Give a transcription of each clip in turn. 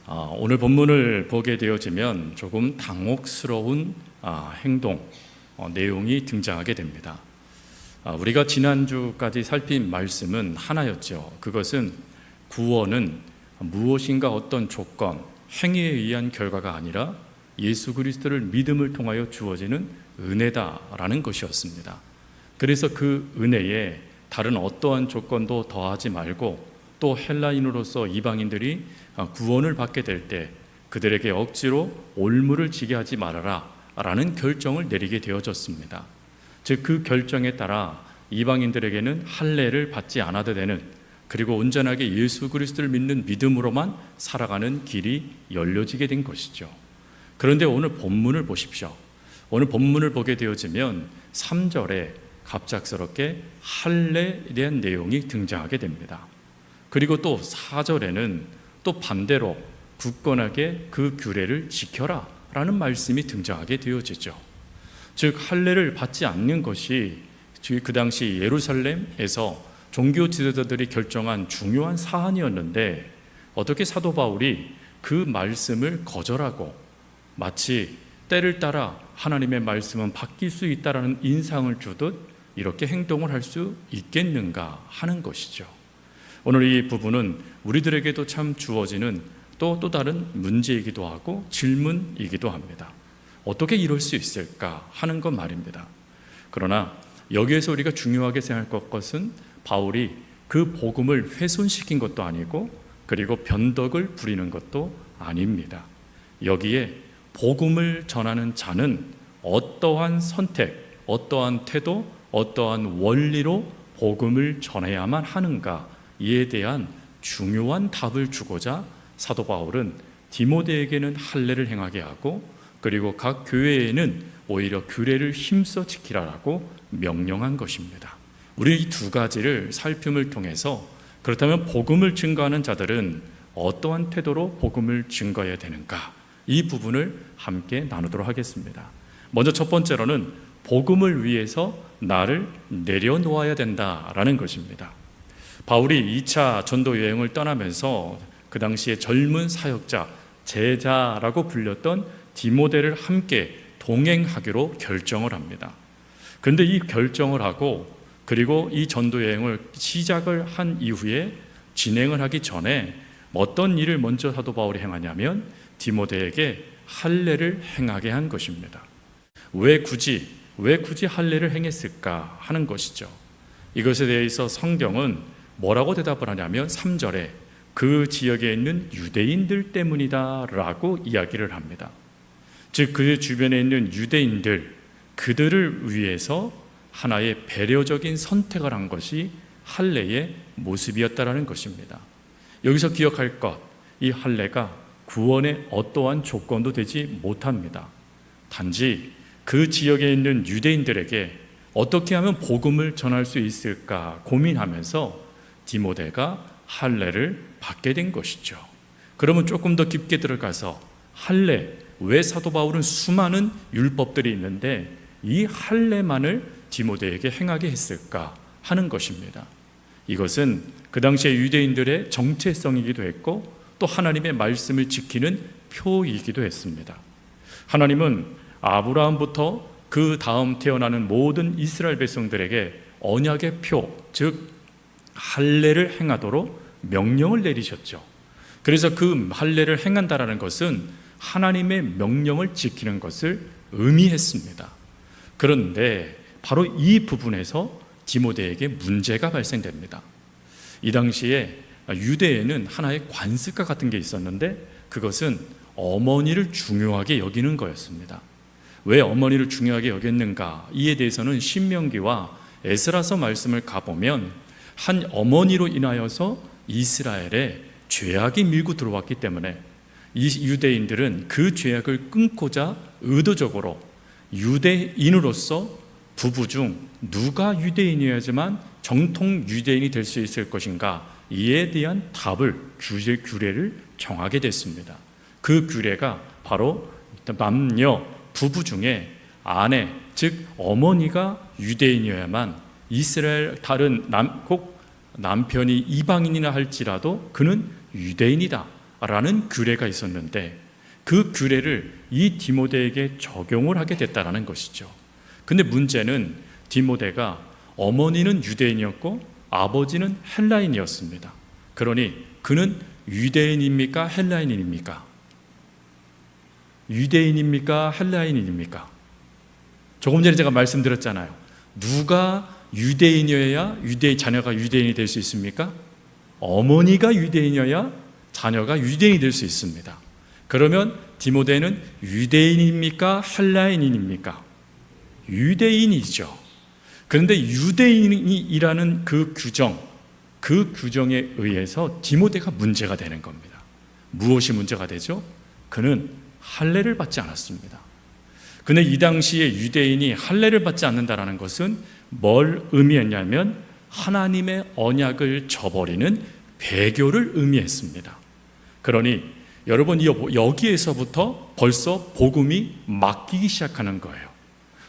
오늘 본문을 보게 되어지면 조금 당혹스러운 행동, 내용이 등장하게 됩니다. 우리가 지난주까지 살핀 말씀은 하나였죠. 그것은 구원은 무엇인가 어떤 조건, 행위에 의한 결과가 아니라 예수 그리스도를 믿음을 통하여 주어지는 은혜다라는 것이었습니다. 그래서 그 은혜에 다른 어떠한 조건도 더하지 말고, 또 헬라인으로서 이방인들이 구원을 받게 될 때 그들에게 억지로 올무를 지게 하지 말아라 라는 결정을 내리게 되어졌습니다. 즉 그 결정에 따라 이방인들에게는 할례를 받지 않아도 되는, 그리고 온전하게 예수 그리스도를 믿는 믿음으로만 살아가는 길이 열려지게 된 것이죠. 그런데 오늘 본문을 보십시오. 오늘 본문을 보게 되어지면 3절에 갑작스럽게 할례에 대한 내용이 등장하게 됩니다. 그리고 또 4절에는 또 반대로 굳건하게 그 규례를 지켜라 라는 말씀이 등장하게 되어지죠. 즉 할례를 받지 않는 것이 그 당시 예루살렘에서 종교 지도자들이 결정한 중요한 사안이었는데, 어떻게 사도 바울이 그 말씀을 거절하고 마치 때를 따라 하나님의 말씀은 바뀔 수 있다라는 인상을 주듯 이렇게 행동을 할 수 있겠는가 하는 것이죠. 오늘 이 부분은 우리들에게도 참 주어지는 또 다른 문제이기도 하고 질문이기도 합니다. 어떻게 이럴 수 있을까 하는 것 말입니다. 그러나 여기에서 우리가 중요하게 생각할 것은 바울이 그 복음을 훼손시킨 것도 아니고, 그리고 변덕을 부리는 것도 아닙니다. 여기에 복음을 전하는 자는 어떠한 선택, 어떠한 태도, 어떠한 원리로 복음을 전해야만 하는가, 이에 대한 중요한 답을 주고자 사도 바울은 디모데에게는 할례를 행하게 하고, 그리고 각 교회에는 오히려 규례를 힘써 지키라라고 명령한 것입니다. 우리 이 두 가지를 살핌을 통해서, 그렇다면 복음을 증거하는 자들은 어떠한 태도로 복음을 증거해야 되는가, 이 부분을 함께 나누도록 하겠습니다. 먼저 첫 번째로는 복음을 위해서 나를 내려놓아야 된다라는 것입니다. 바울이 2차 전도 여행을 떠나면서 그 당시에 젊은 사역자, 제자라고 불렸던 디모데를 함께 동행하기로 결정을 합니다. 그런데 이 결정을 하고, 그리고 이 전도 여행을 시작을 한 이후에 진행을 하기 전에 어떤 일을 먼저 사도 바울이 행하냐면 디모데에게 할례를 행하게 한 것입니다. 왜 굳이 할례를 행했을까 하는 것이죠. 이것에 대해서 성경은 뭐라고 대답을 하냐면 3절에 그 지역에 있는 유대인들 때문이다 라고 이야기를 합니다. 즉 그 주변에 있는 유대인들, 그들을 위해서 하나의 배려적인 선택을 한 것이 할례의 모습이었다라는 것입니다. 여기서 기억할 것, 이 할례가 구원의 어떠한 조건도 되지 못합니다. 단지 그 지역에 있는 유대인들에게 어떻게 하면 복음을 전할 수 있을까 고민하면서 디모데가 할례를 받게 된 것이죠. 그러면 조금 더 깊게 들어가서 할례, 왜 사도 바울은 수많은 율법들이 있는데 이 할례만을 디모데에게 행하게 했을까 하는 것입니다. 이것은 그 당시에 유대인들의 정체성이기도 했고, 또 하나님의 말씀을 지키는 표이기도 했습니다. 하나님은 아브라함부터 그 다음 태어나는 모든 이스라엘 백성들에게 언약의 표, 즉 할례를 행하도록 명령을 내리셨죠. 그래서 그 할례를 행한다라는 것은 하나님의 명령을 지키는 것을 의미했습니다. 그런데 바로 이 부분에서 디모데에게 문제가 발생됩니다. 이 당시에 유대에는 하나의 관습과 같은 게 있었는데, 그것은 어머니를 중요하게 여기는 거였습니다. 왜 어머니를 중요하게 여겼는가, 이에 대해서는 신명기와 에스라서 말씀을 가보면 한 어머니로 인하여서 이스라엘에 죄악이 밀고 들어왔기 때문에 이 유대인들은 그 죄악을 끊고자 의도적으로 유대인으로서 부부 중 누가 유대인이어야지만 정통 유대인이 될 수 있을 것인가, 이에 대한 답을, 규례를 정하게 됐습니다. 그 규례가 바로 남녀 부부 중에 아내, 즉 어머니가 유대인이어야만 이스라엘 다른 꼭 남편이 이방인이나 할지라도 그는 유대인이다 라는 규례가 있었는데 그 규례를 이 디모데에게 적용을 하게 됐다는 것이죠. 근데 문제는 디모데가 어머니는 유대인이었고 아버지는 헬라인이었습니다. 그러니 그는 유대인입니까? 헬라인입니까? 유대인입니까? 헬라인입니까? 조금 전에 제가 말씀드렸잖아요. 누가 유대인이어야 자녀가 유대인이 될 수 있습니까? 어머니가 유대인이어야 자녀가 유대인이 될 수 있습니다. 그러면 디모데는 유대인입니까? 헬라인입니까? 유대인이죠. 그런데 유대인이라는 그 규정에 의해서 디모데가 문제가 되는 겁니다. 무엇이 문제가 되죠? 그는 할례를 받지 않았습니다. 근데 이 당시에 유대인이 할례를 받지 않는다는 것은 뭘 의미했냐면 하나님의 언약을 저버리는 배교를 의미했습니다. 그러니 여러분 여기에서부터 벌써 복음이 막히기 시작하는 거예요.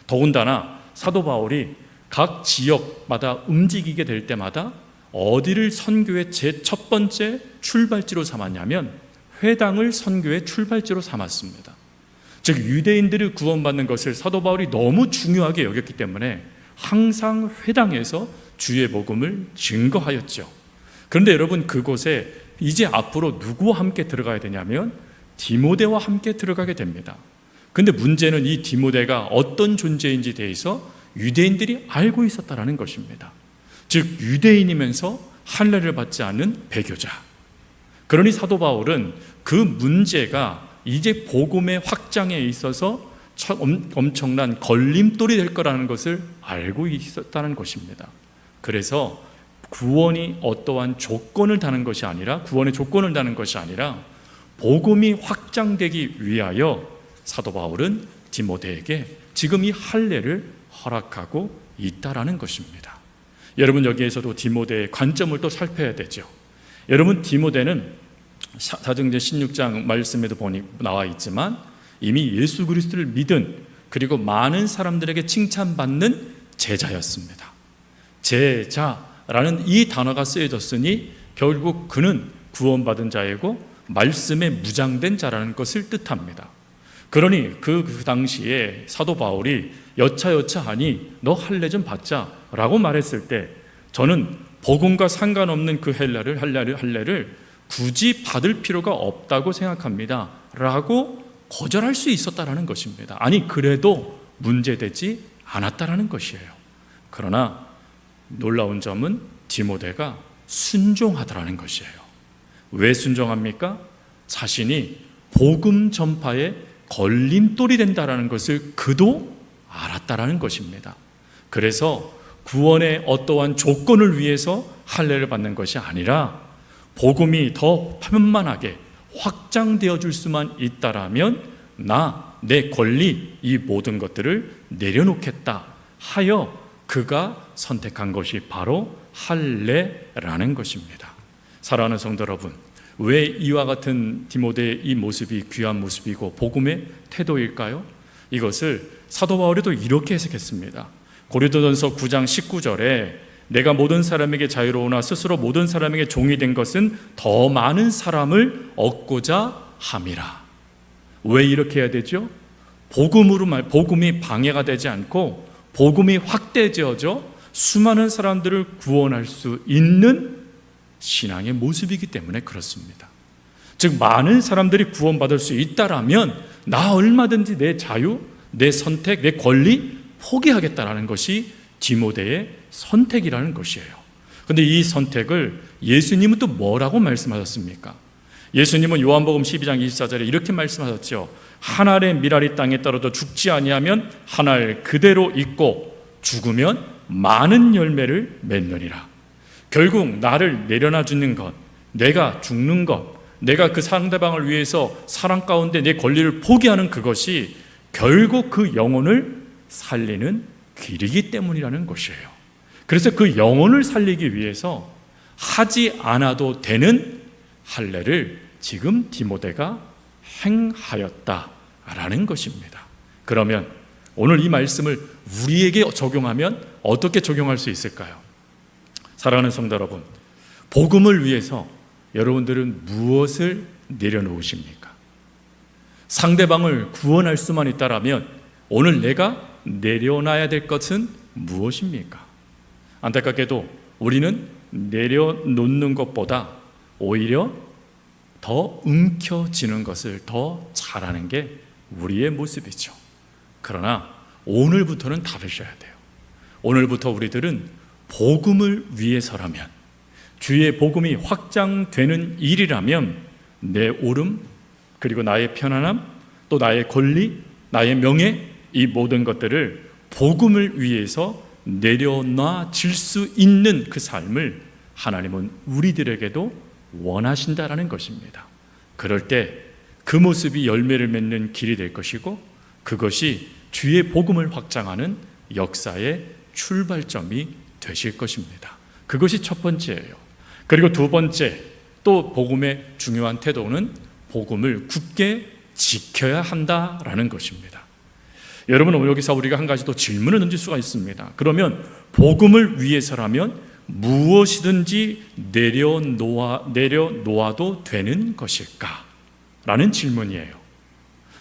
더군다나 사도 바울이 각 지역마다 움직이게 될 때마다 어디를 선교의 제 첫 번째 출발지로 삼았냐면 회당을 선교의 출발지로 삼았습니다. 즉 유대인들이 구원받는 것을 사도 바울이 너무 중요하게 여겼기 때문에 항상 회당에서 주의 복음을 증거하였죠. 그런데 여러분 그곳에 이제 앞으로 누구와 함께 들어가야 되냐면 디모데와 함께 들어가게 됩니다. 근데 문제는 이 디모데가 어떤 존재인지 대해서 유대인들이 알고 있었다는 것입니다. 즉 유대인이면서 할례를 받지 않는 배교자. 그러니 사도 바울은 그 문제가 이제 복음의 확장에 있어서 엄청난 걸림돌이 될 거라는 것을 알고 있었다는 것입니다. 그래서 구원의 조건을 다는 것이 아니라 복음이 확장되기 위하여 사도 바울은 디모데에게 지금 이 할례를 허락하고 있다라는 것입니다. 여러분 여기에서도 디모데의 관점을 또 살펴야 되죠. 여러분 디모데는 사도행전 16장 말씀에도 보니 나와 있지만 이미 예수 그리스도를 믿은 그리고 많은 사람들에게 칭찬받는 제자였습니다. 제자라는 이 단어가 쓰여졌으니 결국 그는 구원받은 자이고 말씀에 무장된 자라는 것을 뜻합니다. 그러니 그 당시에 사도 바울이 여차하니 너 할례 좀 받자 라고 말했을 때 저는 복음과 상관없는 그 할례를 굳이 받을 필요가 없다고 생각합니다 라고 거절할 수 있었다라는 것입니다. 아니 그래도 문제되지 않았다라는 것이에요. 그러나 놀라운 점은 디모데가 순종하더라는 것이에요. 왜 순종합니까? 자신이 복음 전파에 걸림돌이 된다라는 것을 그도 알았다라는 것입니다. 그래서 구원의 어떠한 조건을 위해서 할례를 받는 것이 아니라 복음이 더 편만하게 확장되어 줄 수만 있다라면 내 권리 이 모든 것들을 내려놓겠다 하여 그가 선택한 것이 바로 할례라는 것입니다. 사랑하는 성도 여러분, 왜 이와 같은 디모데의 이 모습이 귀한 모습이고 복음의 태도일까요? 이것을 사도 바울이도 이렇게 해석했습니다. 고린도전서 9장 19절에 내가 모든 사람에게 자유로우나 스스로 모든 사람에게 종이 된 것은 더 많은 사람을 얻고자 함이라. 왜 이렇게 해야 되죠? 복음이 방해가 되지 않고 복음이 확대되어져 수많은 사람들을 구원할 수 있는 신앙의 모습이기 때문에 그렇습니다. 즉 많은 사람들이 구원받을 수 있다라면 나 얼마든지 내 자유, 내 선택, 내 권리 포기하겠다라는 것이 디모데의 선택이라는 것이에요. 그런데 이 선택을 예수님은 또 뭐라고 말씀하셨습니까? 예수님은 요한복음 12장 24절에 이렇게 말씀하셨죠. 한 알의 밀알이 땅에 떨어져 죽지 아니하면 한 알 그대로 있고 죽으면 많은 열매를 맺느니라. 결국 나를 내려놔 주는 것, 내가 죽는 것, 내가 그 상대방을 위해서 사랑 가운데 내 권리를 포기하는 그것이 결국 그 영혼을 살리는 길이기 때문이라는 것이에요. 그래서 그 영혼을 살리기 위해서 하지 않아도 되는 할례를 지금 디모데가 행하였다라는 것입니다. 그러면 오늘 이 말씀을 우리에게 적용하면 어떻게 적용할 수 있을까요? 사랑하는 성도 여러분, 복음을 위해서 여러분들은 무엇을 내려놓으십니까? 상대방을 구원할 수만 있다라면 오늘 내가 내려놔야 될 것은 무엇입니까? 안타깝게도 우리는 내려놓는 것보다 오히려 더 움켜쥐는 것을 더 잘하는 게 우리의 모습이죠. 그러나 오늘부터는 다르셔야 돼요. 오늘부터 우리들은 복음을 위해서라면, 주의 복음이 확장되는 일이라면 내 옳음, 그리고 나의 편안함, 또 나의 권리, 나의 명예, 이 모든 것들을 복음을 위해서 내려놔질 수 있는 그 삶을 하나님은 우리들에게도 원하신다라는 것입니다. 그럴 때 그 모습이 열매를 맺는 길이 될 것이고, 그것이 주의 복음을 확장하는 역사의 출발점이 되실 것입니다. 그것이 첫 번째예요. 그리고 두 번째, 또 복음의 중요한 태도는 복음을 굳게 지켜야 한다라는 것입니다. 여러분, 여기서 우리가 한 가지 또 질문을 던질 수가 있습니다. 그러면 복음을 위해서라면 무엇이든지 내려놓아도 되는 것일까? 라는 질문이에요.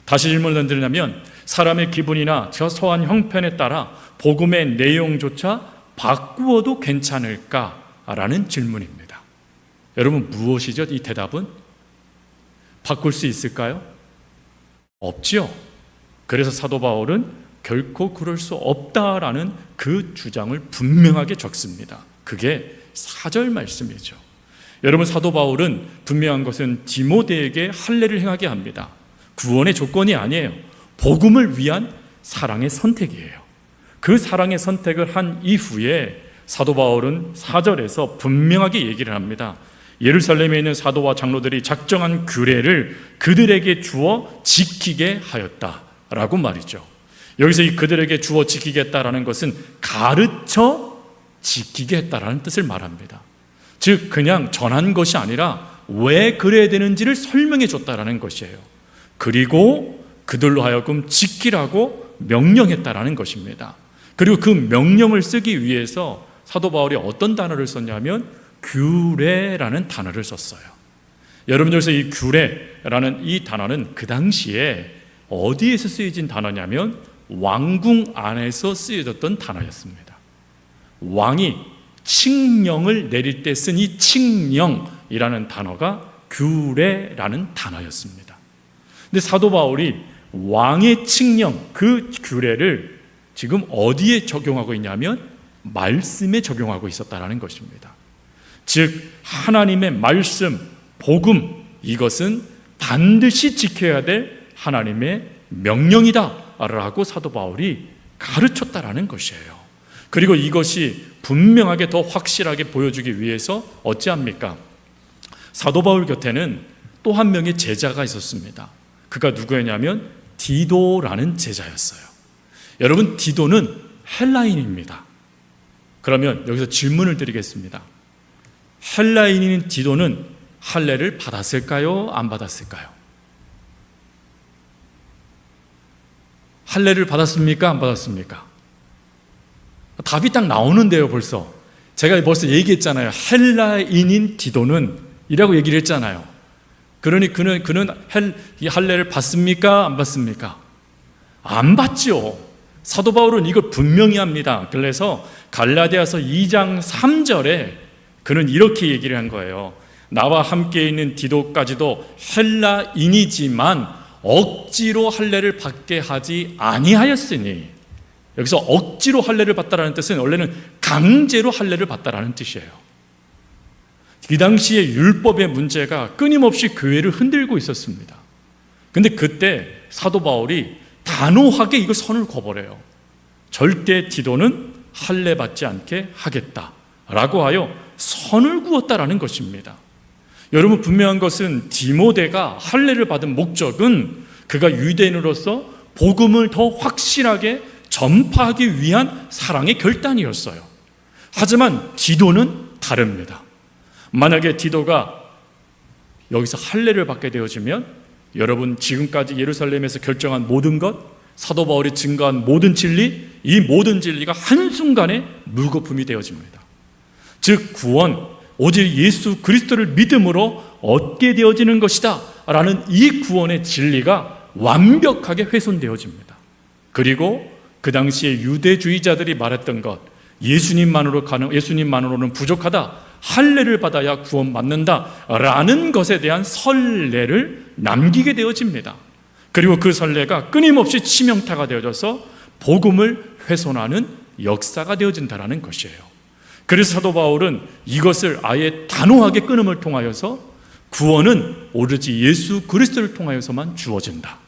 다시 질문을 던지려면 사람의 기분이나 저소한 형편에 따라 복음의 내용조차 바꾸어도 괜찮을까라는 질문입니다. 여러분, 무엇이죠? 이 대답은? 바꿀 수 있을까요? 없죠. 그래서 사도 바울은 결코 그럴 수 없다라는 그 주장을 분명하게 적습니다. 그게 4절 말씀이죠. 여러분, 사도 바울은 분명한 것은 디모데에게 할례를 행하게 합니다. 구원의 조건이 아니에요. 복음을 위한 사랑의 선택이에요. 그 사랑의 선택을 한 이후에 사도 바울은 4절에서 분명하게 얘기를 합니다. 예루살렘에 있는 사도와 장로들이 작정한 규례를 그들에게 주어 지키게 하였다라고 말이죠. 여기서 이 그들에게 주어 지키겠다라는 것은 가르쳐 지키게 했다라는 뜻을 말합니다. 즉 그냥 전한 것이 아니라 왜 그래야 되는지를 설명해 줬다라는 것이에요. 그리고 그들로 하여금 지키라고 명령했다라는 것입니다. 그리고 그 명령을 쓰기 위해서 사도 바울이 어떤 단어를 썼냐면 규례라는 단어를 썼어요. 여러분, 여기서 이 규례라는 이 단어는 그 당시에 어디에서 쓰여진 단어냐면 왕궁 안에서 쓰여졌던 단어였습니다. 왕이 칙령을 내릴 때 쓴 이 칙령이라는 단어가 규례라는 단어였습니다. 근데 사도 바울이 왕의 칙령, 그 규례를 지금 어디에 적용하고 있냐면 말씀에 적용하고 있었다는 것입니다. 즉 하나님의 말씀, 복음, 이것은 반드시 지켜야 될 하나님의 명령이다라고 사도 바울이 가르쳤다라는 것이에요. 그리고 이것이 분명하게 더 확실하게 보여주기 위해서 어찌합니까? 사도 바울 곁에는 또 한 명의 제자가 있었습니다. 그가 누구였냐면 디도라는 제자였어요. 여러분, 디도는 헬라인입니다. 그러면 여기서 질문을 드리겠습니다. 헬라인인 디도는 할례를 받았을까요? 안 받았을까요? 할례를 받았습니까? 안 받았습니까? 답이 딱 나오는데요. 제가 벌써 얘기했잖아요. 헬라인인 디도는 이라고 얘기를 했잖아요. 그러니 그는 할례를 받습니까? 안 받습니까? 안 받죠. 사도 바울은 이걸 분명히 합니다. 그래서 갈라디아서 2장 3절에 그는 이렇게 얘기를 한 거예요. 나와 함께 있는 디도까지도 헬라인이지만 억지로 할례를 받게 하지 아니하였으니, 여기서 억지로 할례를 받다라는 뜻은 원래는 강제로 할례를 받다라는 뜻이에요. 그 당시에 율법의 문제가 끊임없이 교회를 흔들고 있었습니다. 근데 그때 사도 바울이 단호하게 이걸 선을 그어버려요. 절대 디도는 할례 받지 않게 하겠다라고 하여 선을 그었다라는 것입니다. 여러분, 분명한 것은 디모데가 할례를 받은 목적은 그가 유대인으로서 복음을 더 확실하게 전파하기 위한 사랑의 결단이었어요. 하지만 디도는 다릅니다. 만약에 디도가 여기서 할례를 받게 되어지면 여러분, 지금까지 예루살렘에서 결정한 모든 것, 사도 바울이 증거한 모든 진리, 이 모든 진리가 한순간에 물거품이 되어집니다. 즉 구원, 오직 예수 그리스도를 믿음으로 얻게 되어지는 것이다 라는 이 구원의 진리가 완벽하게 훼손되어집니다. 그리고 그 당시에 유대주의자들이 말했던 것, 예수님만으로는 부족하다, 할례를 받아야 구원받는다라는 것에 대한 선례를 남기게 되어집니다. 그리고 그 선례가 끊임없이 치명타가 되어져서 복음을 훼손하는 역사가 되어진다는 것이에요. 그래서 사도 바울은 이것을 아예 단호하게 끊음을 통하여서 구원은 오로지 예수 그리스도를 통하여서만 주어진다,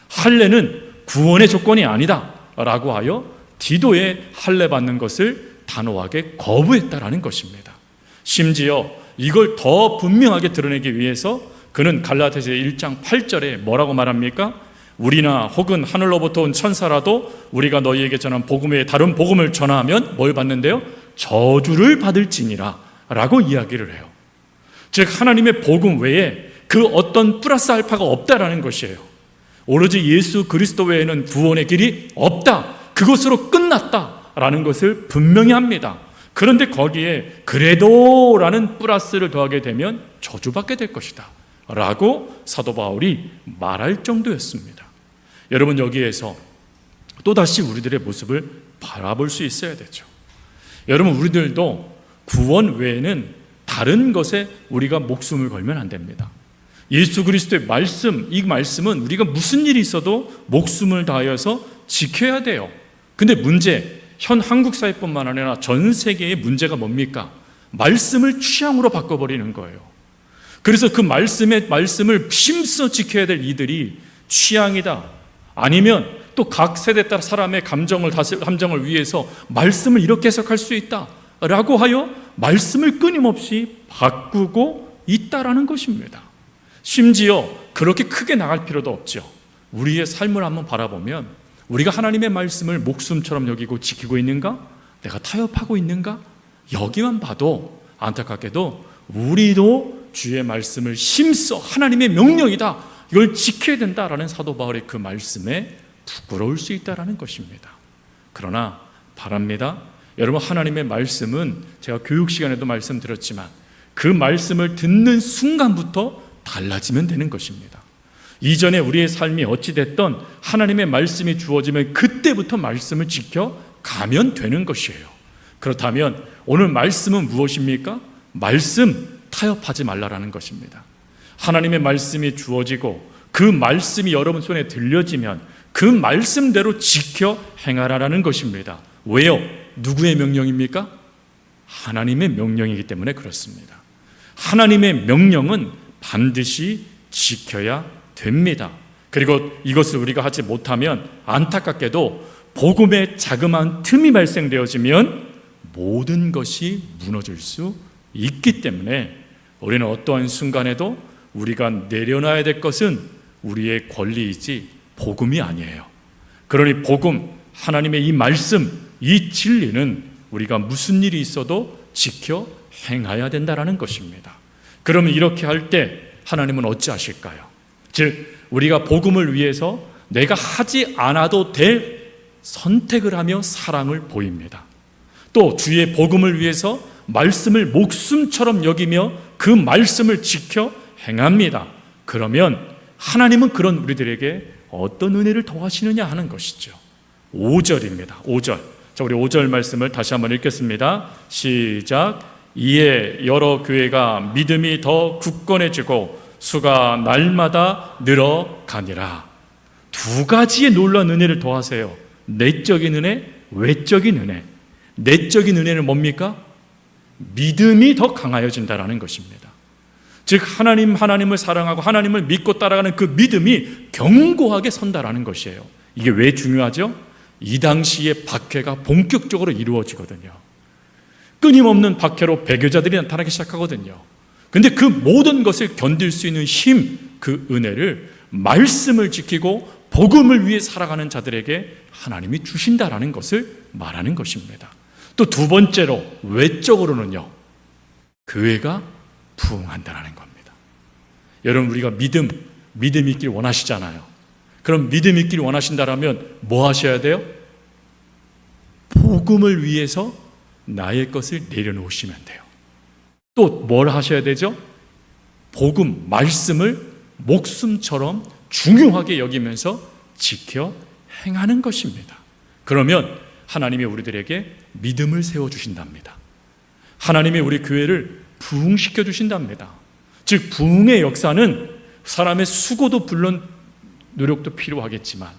할례는 구원의 조건이 아니다 라고 하여 디도의 할례 받는 것을 단호하게 거부했다라는 것입니다. 심지어 이걸 더 분명하게 드러내기 위해서 그는 갈라디아서 1장 8절에 뭐라고 말합니까? 우리나 혹은 하늘로부터 온 천사라도 우리가 너희에게 전한 복음 외에 다른 복음을 전하면 뭘 받는데요? 저주를 받을지니라 라고 이야기를 해요. 즉 하나님의 복음 외에 그 어떤 플러스 알파가 없다라는 것이에요. 오로지 예수 그리스도 외에는 구원의 길이 없다, 그것으로 끝났다라는 것을 분명히 합니다. 그런데 거기에 그래도 라는 플러스를 더하게 되면 저주받게 될 것이다 라고 사도 바울이 말할 정도였습니다. 여러분, 여기에서 또다시 우리들의 모습을 바라볼 수 있어야 되죠. 여러분, 우리들도 구원 외에는 다른 것에 우리가 목숨을 걸면 안 됩니다. 예수 그리스도의 말씀, 이 말씀은 우리가 무슨 일이 있어도 목숨을 다하여서 지켜야 돼요. 근데 문제, 현 한국 사회뿐만 아니라 전 세계의 문제가 뭡니까? 말씀을 취향으로 바꿔버리는 거예요. 그래서 그 말씀을 힘써 지켜야 될 이들이 취향이다, 아니면 또 각 세대에 따라 사람의 감정을 위해서 말씀을 이렇게 해석할 수 있다 라고 하여 말씀을 끊임없이 바꾸고 있다라는 것입니다. 심지어 그렇게 크게 나갈 필요도 없죠. 우리의 삶을 한번 바라보면 우리가 하나님의 말씀을 목숨처럼 여기고 지키고 있는가? 내가 타협하고 있는가? 여기만 봐도 안타깝게도 우리도 주의 말씀을 힘써 하나님의 명령이다, 이걸 지켜야 된다라는 사도 바울의 그 말씀에 부끄러울 수 있다라는 것입니다. 그러나 바랍니다, 여러분, 하나님의 말씀은 제가 교육 시간에도 말씀드렸지만 그 말씀을 듣는 순간부터 달라지면 되는 것입니다. 이전에 우리의 삶이 어찌됐던 하나님의 말씀이 주어지면 그때부터 말씀을 지켜가면 되는 것이에요. 그렇다면 오늘 말씀은 무엇입니까? 말씀 타협하지 말라라는 것입니다. 하나님의 말씀이 주어지고 그 말씀이 여러분 손에 들려지면 그 말씀대로 지켜 행하라라는 것입니다. 왜요? 누구의 명령입니까? 하나님의 명령이기 때문에 그렇습니다. 하나님의 명령은 반드시 지켜야 됩니다. 그리고 이것을 우리가 하지 못하면 안타깝게도 복음에 자그마한 틈이 발생되어지면 모든 것이 무너질 수 있기 때문에 우리는 어떠한 순간에도 우리가 내려놔야 될 것은 우리의 권리이지 복음이 아니에요. 그러니 복음, 하나님의 이 말씀, 이 진리는 우리가 무슨 일이 있어도 지켜 행해야 된다는 것입니다. 그러면 이렇게 할 때 하나님은 어찌하실까요? 즉 우리가 복음을 위해서 내가 하지 않아도 될 선택을 하며 사랑을 보입니다. 또 주의 복음을 위해서 말씀을 목숨처럼 여기며 그 말씀을 지켜 행합니다. 그러면 하나님은 그런 우리들에게 어떤 은혜를 더하시느냐 하는 것이죠. 5절입니다. 5절. 자, 우리 5절 말씀을 다시 한번 읽겠습니다. 시작. 이에 여러 교회가 믿음이 더 굳건해지고 수가 날마다 늘어가니라. 두 가지의 놀라운 은혜를 더하세요. 내적인 은혜, 외적인 은혜. 내적인 은혜는 뭡니까? 믿음이 더 강하여진다라는 것입니다. 즉 하나님을 사랑하고 하나님을 믿고 따라가는 그 믿음이 견고하게 선다라는 것이에요. 이게 왜 중요하죠? 이 당시에 박해가 본격적으로 이루어지거든요. 끊임없는 박해로 배교자들이 나타나기 시작하거든요. 근데 그 모든 것을 견딜 수 있는 힘, 그 은혜를 말씀을 지키고 복음을 위해 살아가는 자들에게 하나님이 주신다라는 것을 말하는 것입니다. 또 두 번째로 외적으로는요, 교회가 부흥한다는 겁니다. 여러분, 우리가 믿음 있길 원하시잖아요. 그럼 믿음 있길 원하신다라면 뭐 하셔야 돼요? 복음을 위해서 나의 것을 내려놓으시면 돼요. 또 뭘 하셔야 되죠? 복음, 말씀을 목숨처럼 중요하게 여기면서 지켜 행하는 것입니다. 그러면 하나님이 우리들에게 믿음을 세워주신답니다. 하나님이 우리 교회를 부흥시켜 주신답니다. 즉 부흥의 역사는 사람의 수고도 물론 노력도 필요하겠지만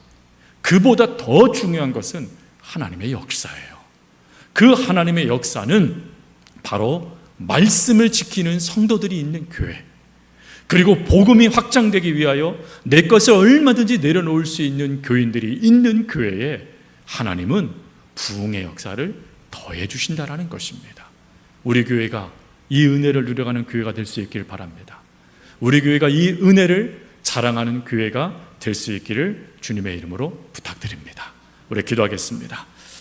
그보다 더 중요한 것은 하나님의 역사예요. 그 하나님의 역사는 바로 말씀을 지키는 성도들이 있는 교회, 그리고 복음이 확장되기 위하여 내 것을 얼마든지 내려놓을 수 있는 교인들이 있는 교회에 하나님은 부흥의 역사를 더해 주신다라는 것입니다. 우리 교회가 이 은혜를 누려가는 교회가 될 수 있기를 바랍니다. 우리 교회가 이 은혜를 자랑하는 교회가 될 수 있기를 주님의 이름으로 부탁드립니다. 우리 기도하겠습니다.